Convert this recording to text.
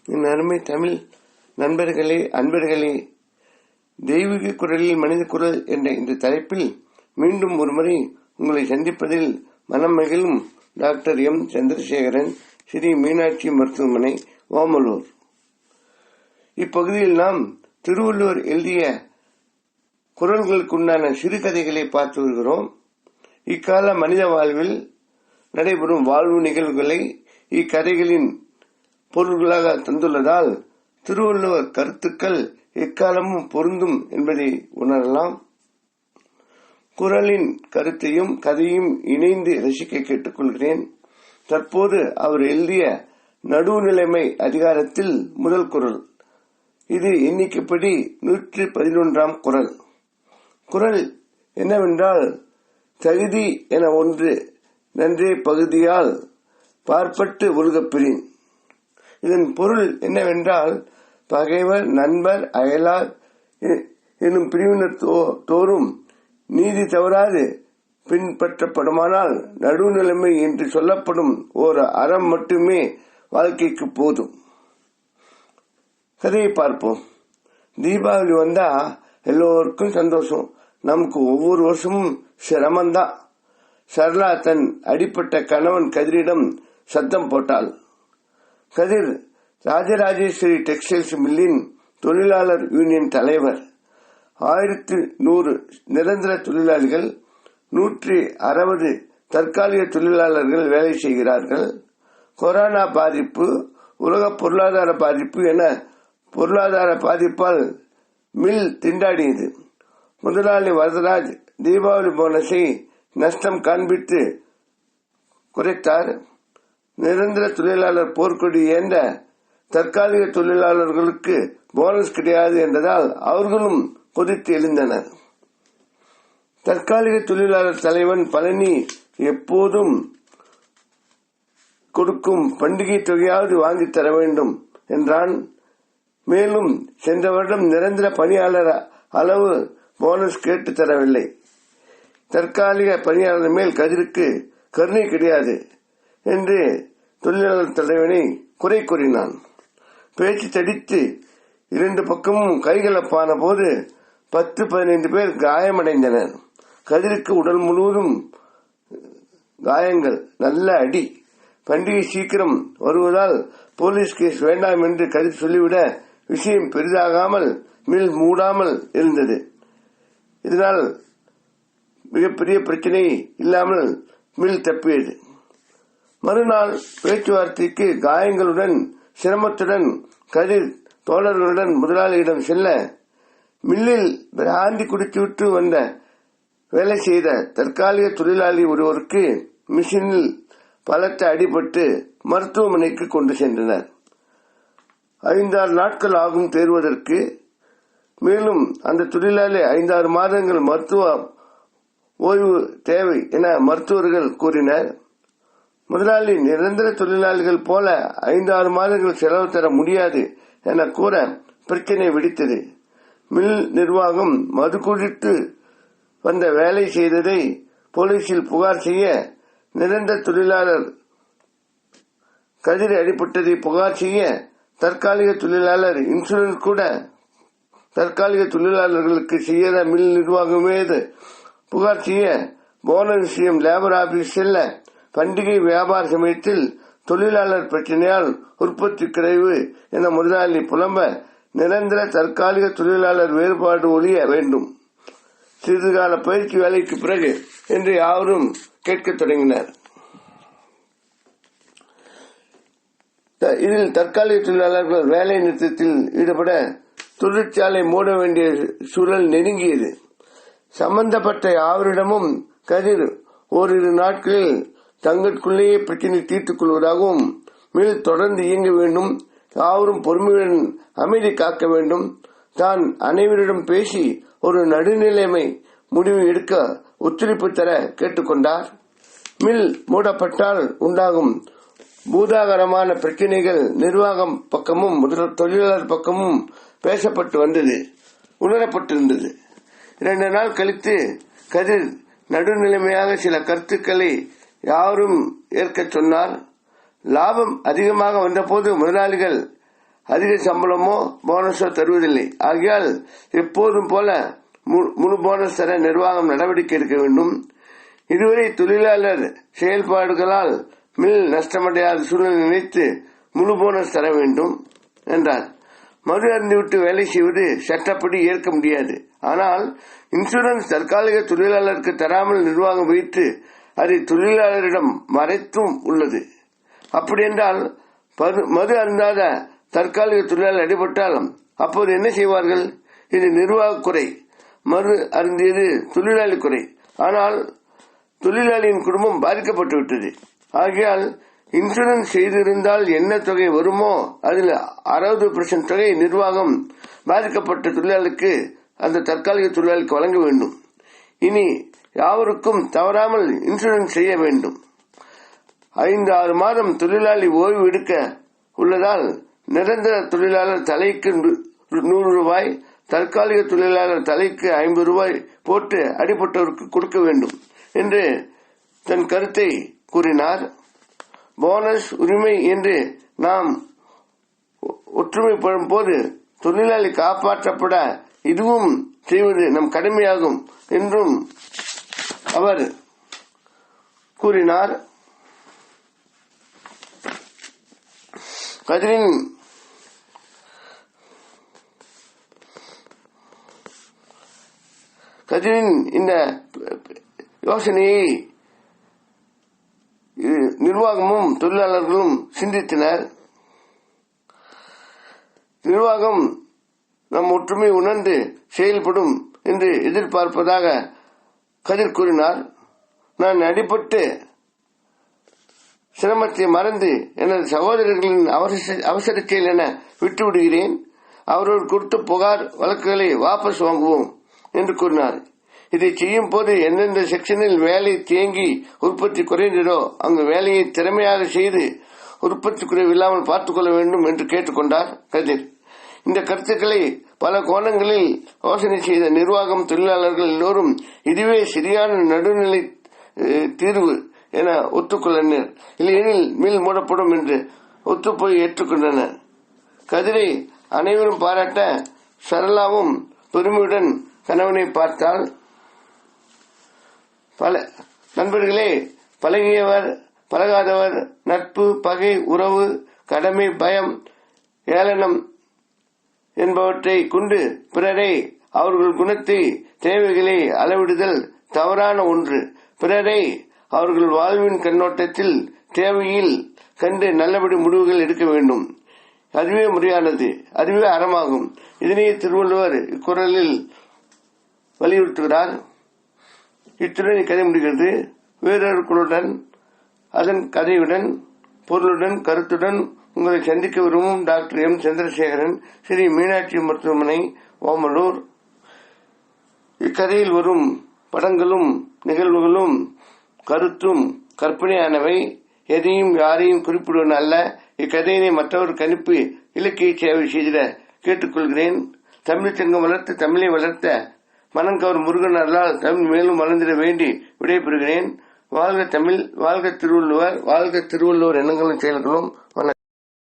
என் அருமை தமிழ் நண்பர்களே, அன்பர்களே, தெய்வீக குரலில் மனித குரல் என்ற இந்த தலைப்பில் மீண்டும் ஒருமுறை உங்களை சந்திப்பதில் மனம் மகிழும் டாக்டர் எம். சந்திரசேகரன், ஸ்ரீ மீனாட்சி மருத்துவமனை, ஓமலூர். இப்பகுதியில் நாம் திருவள்ளுவர் எழுதிய குரல்களுக்குண்டான சிறுகதைகளை பார்த்து வருகிறோம். இக்கால மனித வாழ்வில் நடைபெறும் வாழ்வு நிகழ்வுகளை இக்கதைகளின் பொருள்களாக தந்துள்ளதால் திருவள்ளுவர் கருத்துக்கள் எக்காலமும் பொருந்தும் என்பதை உணரலாம். குறளின் கருத்தையும் கதையும் இணைந்து ரசிக்க கேட்டுக்கொள்கிறேன். தற்போது அவர் எழுதிய நடுவுநிலைமை அதிகாரத்தில் முதல் குறள். இது எண்ணிக்கைப்படி 111ஆம் குறள். குறள் என்னவென்றால், தகுதி என ஒன்று நன்றே பகுதியால் பார்ப்பட்டு ஒழுகப்பிரின். இதன் பொருள் என்னவென்றால், பகைவர், நண்பர், அயலார் எனும் பிரிவினர் தோறும் நீதி தவறாது பின்பற்றப்படுமானால் நடுநிலைமை என்று சொல்லப்படும் ஒரு அறம் மட்டுமே வாழ்க்கைக்கு போதும். கதையை பார்ப்போம். தீபாவளி வந்தா எல்லோருக்கும் சந்தோஷம். நமக்கு ஒவ்வொரு வருஷமும் சிரமம்தான். சரளா தன் அடிப்பட்ட கணவன் கதிரிடம் சத்தம் போட்டாள். கதிர் ராஜராஜேஸ்வரி டெக்ஸ்டைல்ஸ் மில்லின் தொழிலாளர் யூனியன் தலைவர். 1100 நிரந்தர தொழிலாளிகள், 160 தற்காலிக தொழிலாளர்கள் வேலை செய்கிறார்கள். கொரோனா பாதிப்பு, உலக பொருளாதார பாதிப்பு என பொருளாதார பாதிப்பால் மில் திண்டாடியது. முதலாளி வரதராஜ் தீபாவளி போனஸை நஷ்டம் காண்பித்து குறைத்தார். நிரந்தர தொழிலாளர் போர்க்கொடி ஏந்த தற்காலிக தொழிலாளர்களுக்கு போனஸ் கிடையாது என்றதால் அவர்களும் கொதித்து எழுந்தனர். தற்காலிக தொழிலாளர் தலைவன் பழனி எப்போதும் கொடுக்கும் பண்டிகை தொகையாவது வாங்கி தர வேண்டும் என்றான். மேலும் சென்ற வருடம் நிரந்தர பணியாளர் அளவு போனஸ் கேட்டு தரவில்லை. தற்காலிக பணியாளர் மேல் கதிருக்கு கருணை கிடையாது என்று தொழிலாளர் தலைவனை குறை கூறினான். பேச்சு தடித்து 2 பக்கமும் கைகலப்பான போது 10-15 பேர் காயமடைந்தனர். கதிருக்கு உடல் முழுவதும் காயங்கள், நல்ல அடி. பண்டிகை சீக்கிரம் வருவதால் போலீஸ் கேஸ் வேண்டாம் என்று கதிர் சொல்லிவிட விஷயம் பெரிதாகாமல் மில் மூடாமல் இருந்தது. இதனால் மிகப்பெரிய பிரச்சனை இல்லாமல் மில் தப்பியது. மறுநாள் பேச்சுவார்த்தைக்கு காயங்களுடன் சிரமத்துடன் கதிர் தோழர்களுடன் முதலாளியிடம் செல்ல, மில்லில் பிராந்தி குடித்துவிட்டு வந்த வேலை செய்த தற்காலிக தொழிலாளி ஒருவருக்கு மிஷினில் பலத்த அடிபட்டு மருத்துவமனைக்கு கொண்டு சென்றனர். 5-6 நாட்கள் ஆகும் தேர்வதற்கு. மேலும் அந்த தொழிலாளி 5-6 மாதங்கள் மருத்துவ ஓய்வு தேவை என மருத்துவர்கள் கூறினர். முதலாளி நிரந்தர தொழிலாளிகள் போல 5-6 மாதங்கள் செலவு தர முடியாது என கூற பிரச்சனை வெடித்தது. மில் நிர்வாகம் மது குடித்து வந்த வேலை செய்ததை போலீசில் புகார் செய்ய, நிரந்தர தொழிலாளர் கதிர் அடிப்பட்டதை புகார் செய்ய, தற்காலிக தொழிலாளர் இன்சூரன்ஸ் கூட தற்காலிக தொழிலாளர்களுக்கு செய்யாத மில் நிர்வாகமே புகார் செய்ய, போனஸ் விஷயம் லேபர் ஆபீஸ் செல்ல, பண்டிகை வியாபார சமயத்தில் தொழிலாளர் பிரச்சனையால் உற்பத்தி குறைவு என முதலாளி புலம்ப, நிரந்தர தற்காலிக தொழிலாளர் வேறுபாடு ஒழிய வேண்டும், சிறிதுகால பயிற்சி வேலைக்கு பிறகு என்று யாவரும் கேட்கத் தொடங்கினர். இதில் தற்காலிக தொழிலாளர்கள் வேலை நிறுத்தத்தில் ஈடுபட தொழிற்சாலை மூட வேண்டிய சூழல் நெருங்கியது. சம்பந்தப்பட்ட யாவரிடமும் கதிர் ஓரிரு நாட்களில் தங்களுக்குள்ளேயே பிரச்சனை தீர்த்துக் கொள்வதாகவும், மில் தொடர்ந்து இயங்க வேண்டும், யாவரும் பொறுமையுடன் அமைதி காக்க வேண்டும், தான் அனைவரிடம் பேசி ஒரு நடுநிலைமை முடிவு எடுக்க ஒத்துழைப்பு தர கேட்டுக்கொண்டார். மில் மூடப்பட்டால் உண்டாகும் பூதாகரமான பிரச்சனைகள் நிர்வாகம் பக்கமும் தொழிலாளர் பக்கமும் பேசப்பட்டு வந்தது, உணரப்பட்டிருந்தது. 2 நாள் கழித்து கதிர் நடுநிலைமையாக சில கருத்துக்களை யாரும் ஏற்க சொன்னார். லாபம் அதிகமாக வந்தபோது முதலாளிகள் அதிக சம்பளமோ போனஸோ தருவதில்லை. ஆகையால் எப்போதும் போல முழு போனஸ் தர நிர்வாகம் நடவடிக்கை எடுக்க வேண்டும். இதுவரை தொழிலாளர் செயல்பாடுகளால் மில் நஷ்டமடையாத சூழ்நிலை நினைத்து முழு போனஸ் தர வேண்டும் என்றார். மது அருந்திவிட்டு வேலை செய்வது சட்டப்படி ஏற்க முடியாது. ஆனால் இன்சூரன்ஸ் தற்காலிக தொழிலாளருக்கு தராமல் நிர்வாகம் வைத்து அதை தொழிலாளரிடம் மறைத்தும் உள்ளது. அப்படியென்றால் மது அருந்தாத தற்காலிக தொழிலாளர் அடிபட்டால் அப்போது என்ன செய்வார்கள்? இது நிர்வாக குறை. மது அருந்தியது தொழிலாளி குறை. ஆனால் தொழிலாளியின் குடும்பம் பாதிக்கப்பட்டு விட்டது. ஆகையால் இன்சூரன்ஸ் செய்திருந்தால் என்ன தொகை வருமோ அதில் 60% தொகை நிர்வாகம் பாதிக்கப்பட்ட தொழிலாளிக்கு அந்த தற்காலிக தொழிலாளிக்கு வழங்க வேண்டும். இனி யாவருக்கும் தவறாமல் இன்சூரன்ஸ் செய்ய வேண்டும். 5-6 மாதம் தொழிலாளி ஓய்வு எடுக்க உள்ளதால் நிரந்தர தொழிலாளர் தலைக்கு 100 ரூபாய், தற்காலிக தொழிலாளர் தலைக்கு 50 ரூபாய் போட்டு அடிபட்டவருக்கு கொடுக்க வேண்டும் என்று தன் கருத்தை கூறினார். போனஸ் உரிமை என்று நாம் ஒற்றுமைப்படும் போது தொழிலாளி காப்பாற்றப்பட இதுவும் செய்வது நம் கடமையாகும் என்றும் அவர் கூறினார். கதிரின் இந்த யோசனையை நிர்வாகமும் தொழிலாளர்களும் சிந்தித்தனர். நிர்வாகம் நம் ஒற்றுமை உணர்ந்து செயல்படும் என்று எதிர்பார்ப்பதாக கதிர் கூறினார். நான் அடிபட்டு சிரமத்தை மறந்து எனது சகோதரர்களின் அவசர செயல் என விட்டுவிடுகிறேன். அவர்கள் கொடுத்த புகார் வழக்குகளை வாபஸ் வாங்குவோம் என்று கூறினார். இதை செய்யும் போது எந்தெந்த செக்ஷனில் வேலை தேங்கி உற்பத்தி குறைந்ததோ அங்கு வேலையை திறமையாக செய்து உற்பத்தி குறைவில்லாமல் பார்த்துக் கொள்ள வேண்டும் என்று கேட்டுக்கொண்டார் கதிர். இந்த கருத்துக்களை பல கோணங்களில் யோசனை செய்த நிர்வாகம் தொழிலாளர்கள் எல்லோரும் இதுவே சரியான நடுநிலை தீர்வு என ஒத்துக்கொண்டனர். இல்லையெனில் மில் மூடப்படும் என்று ஒத்துப்போய் ஏற்றுக்கொண்டனர். கதிரை அனைவரும் பாராட்ட சரளாவும் பெருமையுடன் கணவனை பார்த்தால், நண்பர்களே, பழகியவர் பழகாதவர், நட்பு, பகை, உறவு, கடமை, பயம், ஏளனம் என்பவற்றை கொண்டு பிறரை அவர்கள் குணத்தை தேவைகளை அளவிடுதல் தவறான ஒன்று. பிறரை அவர்கள் வாழ்வின் கண்ணோட்டத்தில் தேவையில் கண்டு நல்லபடி முடிவுகள் எடுக்க வேண்டும். அதுவே முறையானது, அதுவே அறமாகும். இதனையே திருவள்ளுவர் இக்குறளில் வலியுறுத்துகிறார். இத்துடன் கதை முடிகிறது. வேறொரு குழுடன் அதன் கதையுடன் பொருளுடன் கருத்துடன் உங்களை சந்திக்க விரும்பும் டாக்டர் எம். சந்திரசேகரன், ஸ்ரீ மீனாட்சி மருத்துவமனை, ஓமலூர். இக்கதையில் வரும் படங்களும் நிகழ்வுகளும் கருத்தும் கற்பனையானவை, எதையும் யாரையும் குறிப்பிடுவன அல்ல. இக்கதையினை மற்றவருக்கு அனுப்பி இலக்கிய சேவை செய்திட கேட்டுக்கொள்கிறேன். தமிழ் சங்கம் வளர்த்து தமிழை வளர்த்த மனங்கவர் முருகன் அருளால் தமிழ் மேலும் வளர்ந்திட வேண்டி விடைபெறுகிறேன். வாழ்க தமிழ், வாழ்க திருவள்ளுவர், வாழ்க திருவள்ளுவர் எண்ணங்களும் செயல்களும். வணக்கம்.